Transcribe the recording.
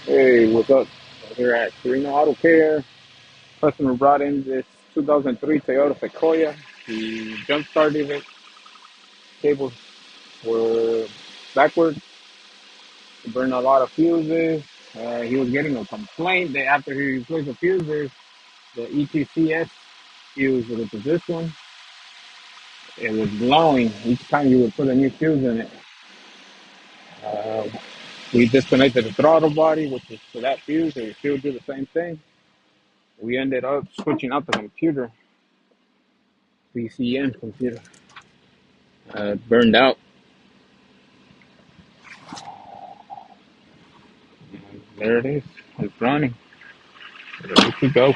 Hey, what's up? We're at Sereno Auto Care. Customer brought in this 2003 Toyota Sequoia. He jump started it. Cables were backwards. He burned a lot of fuses. He was getting a complaint that after he replaced the fuses, the ETCS fuse, which is this one, it was blowing each time you would put a new fuse in it. Uh, we disconnected the throttle body, which is for that fuse. It would still do the same thing. We ended up switching out the computer, PCM computer. Burned out. There it is. It's running. Ready to go.